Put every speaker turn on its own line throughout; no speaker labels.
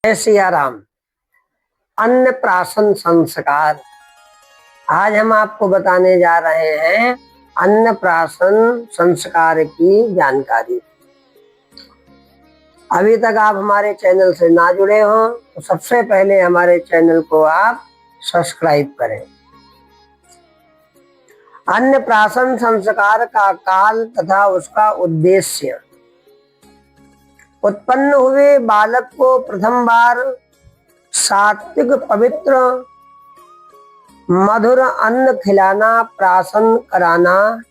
जय सिया राम। अन्नप्राशन संस्कार। आज हम आपको बताने जा रहे हैं अन्नप्राशन संस्कार की जानकारी। अभी तक आप हमारे चैनल से ना जुड़े हों तो सबसे पहले हमारे चैनल को आप सब्सक्राइब करें। अन्नप्राशन संस्कार का काल तथा उसका उद्देश्य। उत्पन्न हुए बालक को प्रथम बार सात्विक पवित्र मधुर अन्न खिलाना, प्राशन कराना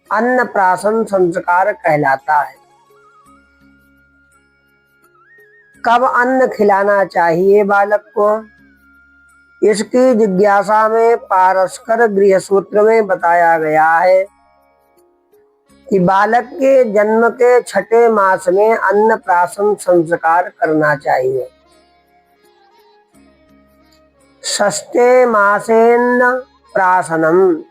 अन्नप्राशन संस्कार कहलाता है। कब अन्न खिलाना चाहिए बालक को, इसकी जिज्ञासा में पारस्कर गृह सूत्र में बताया गया है कि बालक के जन्म के छठे मास में अन्नप्राशन संस्कार करना चाहिए। षष्ठे मासेन्न प्राशनम।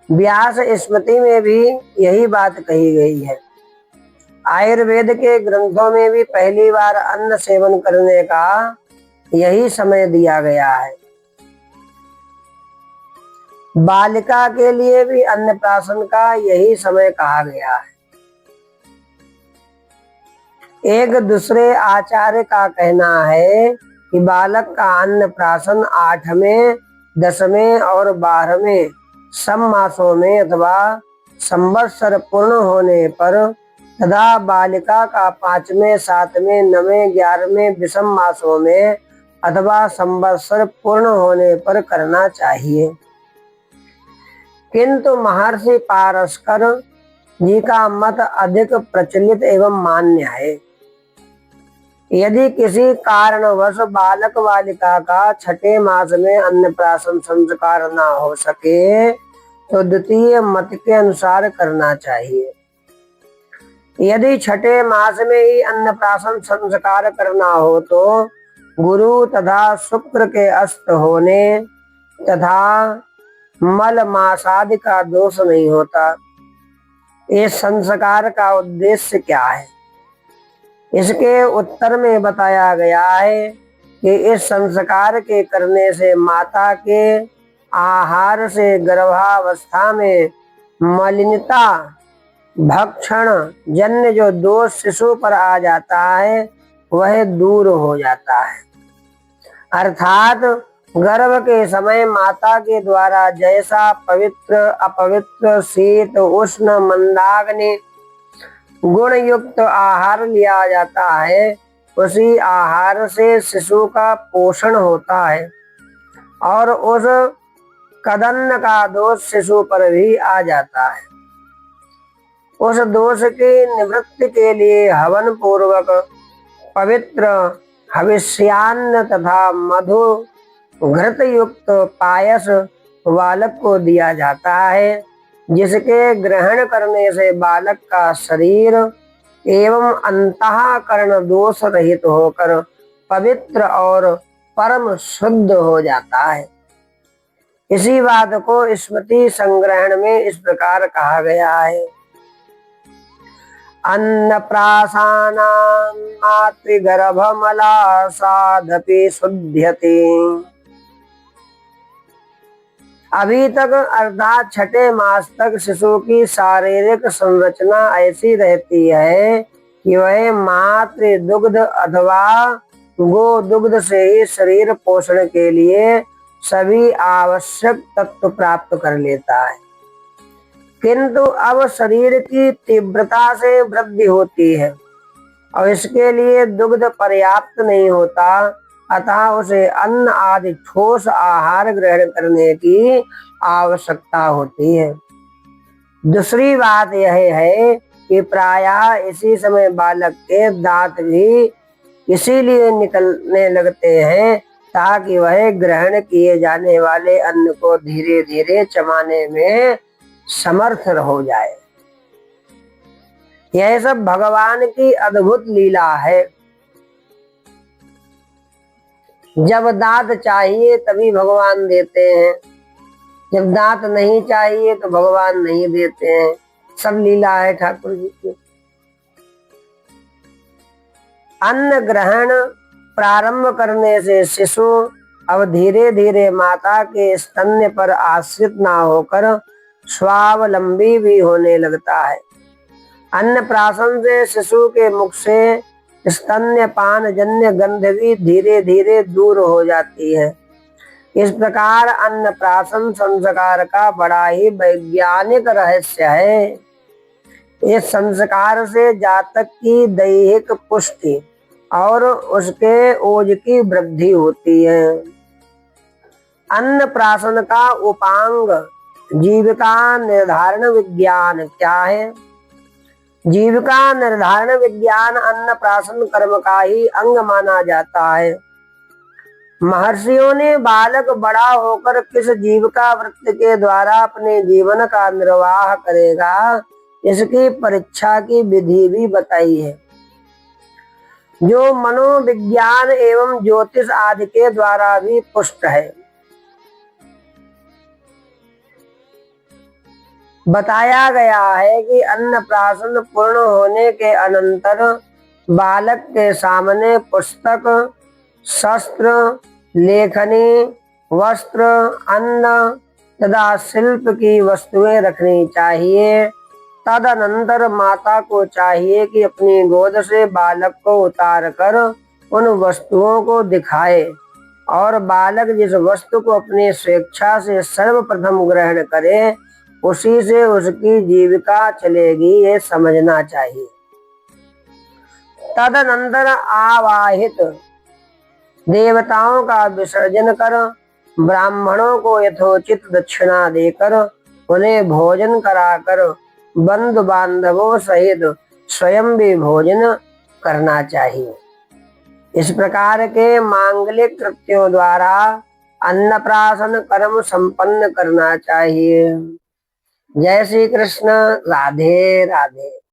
व्यास स्मृति में भी यही बात कही गई है। आयुर्वेद के ग्रंथों में भी पहली बार अन्न सेवन करने का यही समय दिया गया है। बालिका के लिए भी अन्नप्राशन का यही समय कहा गया है। एक दूसरे आचार्य का कहना है कि बालक का अन्नप्राशन 8वें, 10वें और 12वें सम्मासों में अथवा संवत्सर पूर्ण होने पर तथा बालिका का 5वें, 7वें, 9वें, 11वें विषम मासों में अथवा संवत्सर पूर्ण होने पर करना चाहिए। किंतु महर्षि पारस्कर जी का मत अधिक प्रचलित एवं मान्य है। यदि किसी कारणवश बालक बालिका का छठे मास में अन्नप्राशन संस्कार न हो सके तो द्वितीय मत के अनुसार करना चाहिए। यदि छठे मास में ही अन्नप्राशन संस्कार करना हो तो गुरु तथा शुक्र के अस्त होने तथा मल मासादि का दोष नहीं होता। इस संस्कार का उद्देश्य क्या है? इसके उत्तर में बताया गया है कि इस संस्कार के करने से माता के आहार से गर्भावस्था में मलिनता भक्षण जन्य जो दोष शिशु पर आ जाता है वह दूर हो जाता है। अर्थात गर्भ के समय माता के द्वारा जैसा पवित्र अपवित्र शीत उष्ण मंदाग्नि गुण युक्त आहार लिया जाता है, उसी आहार से शिशु का पोषण होता है और उस कदन्न का दोष शिशु पर भी आ जाता है। उस दोष की निवृत्ति के लिए हवन पूर्वक पवित्र हविष्यान्न तथा मधु घृत युक्त पायस बालक को दिया जाता है, जिसके ग्रहण करने से बालक का शरीर एवं अंतःकरण दोष रहित होकर पवित्र और परम शुद्ध हो जाता है। इसी बात को स्मृति संग्रहण में इस प्रकार कहा गया है। अन्नप्राशानां मातृगर्भमलासादपि शुध्यते। अभी तक अर्थात छठे मास तक शिशु की शारीरिक संरचना ऐसी रहती है कि वह मातृ दुग्ध अथवा गो दुग्ध से ही शरीर पोषण के लिए सभी आवश्यक तत्व प्राप्त कर लेता है। किंतु अब शरीर की तीव्रता से वृद्धि होती है और इसके लिए दुग्ध पर्याप्त नहीं होता, अतः उसे अन्न आदि ठोस आहार ग्रहण करने की आवश्यकता होती है। दूसरी बात यह है कि प्रायः इसी समय बालक के दांत भी इसीलिए निकलने लगते हैं ताकि वह ग्रहण किए जाने वाले अन्न को धीरे धीरे चबाने में समर्थ हो जाए। यह सब भगवान की अद्भुत लीला है। जब दांत चाहिए तभी भगवान देते हैं, जब दांत नहीं चाहिए तो भगवान नहीं देते हैं। सब लीला है ठाकुर जी की। अन्न ग्रहण प्रारंभ करने से शिशु अब धीरे धीरे माता के स्तन्य पर आश्रित ना होकर स्वावलंबी भी होने लगता है। अन्नप्राशन से शिशु के मुख से स्तन्यपान जन्य गंध भी धीरे धीरे दूर हो जाती है। इस प्रकार अन्नप्राशन संस्कार का बड़ा ही वैज्ञानिक रहस्य है। इस संस्कार से जातक की दैहिक पुष्टि और उसके ओज की वृद्धि होती है। अन्नप्राशन का उपांग जीविका निर्धारण विज्ञान क्या है? जीविका निर्धारण विज्ञान अन्नप्राशन कर्म का ही अंग माना जाता है। महर्षियों ने बालक बड़ा होकर किस जीविका वृत्ति के द्वारा अपने जीवन का निर्वाह करेगा, इसकी परीक्षा की विधि भी बताई है, जो मनोविज्ञान एवं ज्योतिष आदि के द्वारा भी पुष्ट है। बताया गया है कि अन्नप्राशन पूर्ण होने के अनंतर बालक के सामने पुस्तक, शस्त्र, लेखनी, वस्त्र, अन्न तथा शिल्प की वस्तुएं रखनी चाहिए। तदनंतर माता को चाहिए कि अपनी गोद से बालक को उतार कर उन वस्तुओं को दिखाए और बालक जिस वस्तु को अपनी स्वेच्छा से सर्वप्रथम ग्रहण करे उसी से उसकी जीविका चलेगी, ये समझना चाहिए। तदनंतर आवाहित देवताओं का विसर्जन कर ब्राह्मणों को यथोचित दक्षिणा देकर उन्हें भोजन कराकर बंधु बांधवों सहित स्वयं भी भोजन करना चाहिए। इस प्रकार के मांगलिक कृत्यों द्वारा अन्नप्राशन कर्म संपन्न करना चाहिए। जय श्री कृष्ण। राधे राधे।